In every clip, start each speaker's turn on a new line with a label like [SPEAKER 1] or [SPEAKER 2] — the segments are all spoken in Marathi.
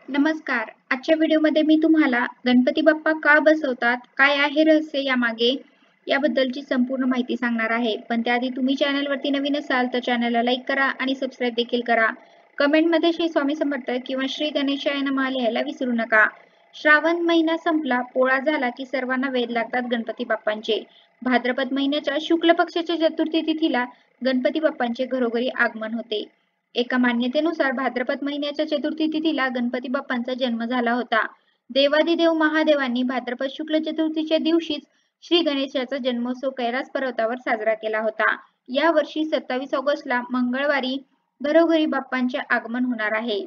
[SPEAKER 1] नमस्कार. आजच्या व्हिडिओमध्ये मी तुम्हाला गणपती बाप्पा का बसवतात, काय आहे रहस्य यामागे, याबद्दलची संपूर्ण माहिती सांगणार आहे. पण त्याआधी तुम्ही चॅनलवरती नवीन असाल तर चॅनलला लाईक करा आणि सबस्क्राईब देखील करा. कमेंटमध्ये श्री स्वामी समर्थ किंवा श्री गणेशाय नमः लिहायला विसरू नका. श्रावण महिना संपला, पोळा झाला की सर्वांना वेध लागतात गणपती बाप्पांचे. भाद्रपद महिन्याच्या शुक्ल पक्षाच्या चतुर्थी तिथीला गणपती बाप्पांचे घरोघरी आगमन होते. एका मान्यतेनुसार भाद्रपद महिन्याच्या चतुर्थी तिथीला गणपती बाप्पांचा जन्म झाला होता. देवादिदेव महादेवांनी भाद्रपद शुक्ल चतुर्थीच्या दिवशीच श्री गणेशाचा जन्मोत्सव कैलास पर्वतावर साजरा केला होता. या वर्षी 27 ऑगस्टला मंगळवारी घरोघरी बाप्पांचे आगमन होणार आहे.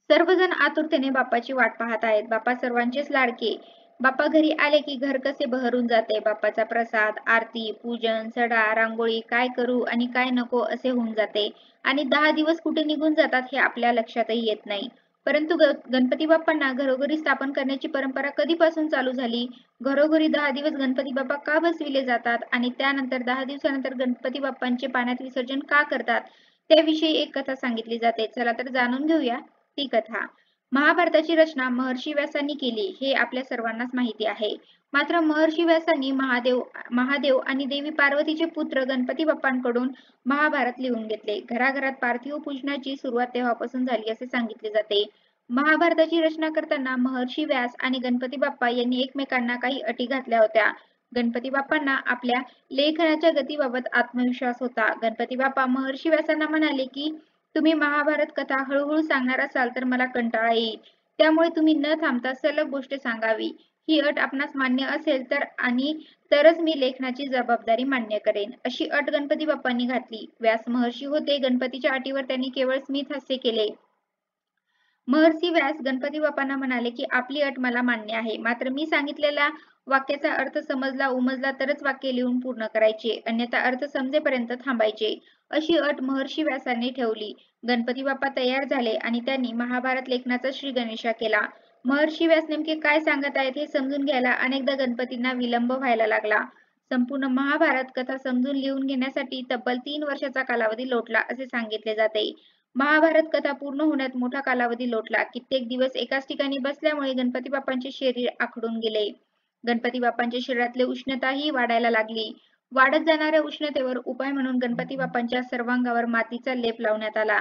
[SPEAKER 1] सर्वजण आतुरतेने बाप्पाची वाट पाहत आहेत. बाप्पा सर्वांचेच लाडके. बाप्पा घरी आले की घर कसे बहरून जाते. बाप्पाचा प्रसाद, आरती, पूजन, सडा, रांगोळी, काय करू आणि काय नको असे होऊन जाते आणि 10 दिवस कुठे निघून जातात हे आपल्या लक्षातही येत नाही. परंतु गणपती बाप्पांना घरोघरी स्थापन करण्याची परंपरा कधीपासून चालू झाली, घरोघरी 10 दिवस गणपती बाप्पा का बसविले जातात आणि त्यानंतर 10 दिवसानंतर गणपती बाप्पांचे पाण्यात विसर्जन का करतात, त्याविषयी एक कथा सांगितली जाते. चला तर जाणून घेऊया ती कथा. महाभारताची रचना महर्षी व्यासांनी केली हे आपल्या सर्वांनाच माहिती आहे. मात्र महर्षी व्यासांनी महादेव आणि देवी पार्वतीचे पुत्र गणपती बाप्पांकडून महाभारत लिहून घेतले. घराघरात पार्थिव पूजनाची सुरुवात तेव्हापासून झाली असे सांगितले जाते. महाभारताची रचना करताना महर्षी व्यास आणि गणपती बाप्पा यांनी एकमेकांना काही अटी घातल्या होत्या. गणपती बाप्पांना आपल्या लेखनाच्या गतीबाबत आत्मविश्वास होता. गणपती बाप्पा महर्षी व्यासांना म्हणाले की तुम्ही महाभारत कथा हळूहळू सांगणार असाल तर मला कंटाळा येईल. त्यामुळे तुम्ही न थांबता सलग गोष्ट सांगावी. ही अट आपणास मान्य असेल तरच मी लेखनाची जबाबदारी मान्य करेन. अशी अट गणपती बाप्पांनी घातली. व्यास महर्षी होते. गणपतीच्या अटीवर त्यांनी केवळ स्मित हास्य केले. महर्षी व्यास गणपती बाप्पांना म्हणाले की आपली अट मला मान्य आहे, मात्र मी सांगितलेला वाक्याचा अर्थ समजला उमजला तरच वाक्य लिहून पूर्ण करायचे, अन्यथा अर्थ समजेपर्यंत थांबायचे. अशी अट महर्षी व्यासांनी ठेवली. गणपती बाप्पा तयार झाले आणि त्यांनी महाभारत लेखनाचा श्री गणेशा केला. महर्षी व्यास नेमके काय सांगत आहेत हे समजून घ्यायला अनेकदा गणपतींना विलंब व्हायला लागला. संपूर्ण महाभारत कथा समजून लिहून घेण्यासाठी तब्बल 3 वर्षाचा कालावधी लोटला असे सांगितले जाते. महाभारत कथा पूर्ण होण्यात मोठा कालावधी लोटला. कित्येक दिवस एकाच ठिकाणी बसल्यामुळे गणपती बाप्पांचे शरीर आखडून गेले. गणपती बाप्पांच्या शरीरातली उष्णताही वाढायला लागली. वाढत जाणाऱ्या उष्णतेवर उपाय म्हणून गणपती बाप्पांच्या सर्वांगावर मातीचा लेप लावण्यात आला.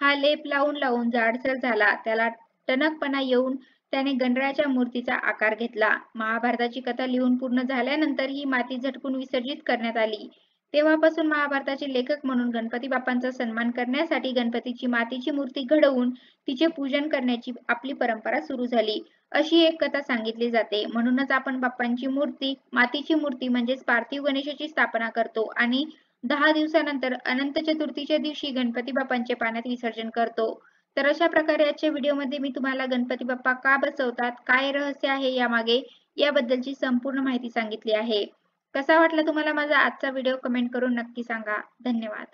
[SPEAKER 1] हा लेप लावून लावून जाडसर झाला. त्याला टणकपणा येऊन त्याने गणरायाच्या मूर्तीचा आकार घेतला. महाभारताची कथा लिहून पूर्ण झाल्यानंतर ही माती झटकून विसर्जित करण्यात आली. तेव्हापासून महाभारताचे लेखक म्हणून गणपती बाप्पांचा सन्मान करण्यासाठी गणपतीची मातीची मूर्ती घडवून तिचे पूजन करण्याची आपली परंपरा सुरू झाली, अशी एक कथा सांगितली जाते. म्हणूनच आपण बाप्पांची मूर्ती, मातीची मूर्ती म्हणजेच पार्थिव गणेशाची स्थापना करतो आणि 10 दिवसानंतर अनंत चतुर्थीच्या दिवशी गणपती बाप्पांचे पाण्यात विसर्जन करतो. तर अशा प्रकारे आजच्या व्हिडिओमध्ये मी तुम्हाला गणपती बाप्पा का बसवतात, काय रहस्य आहे यामागे, याबद्दलची संपूर्ण माहिती सांगितली आहे. कसा वाटला तुम्हाला माझा आजचा व्हिडिओ कमेंट करून नक्की सांगा. धन्यवाद.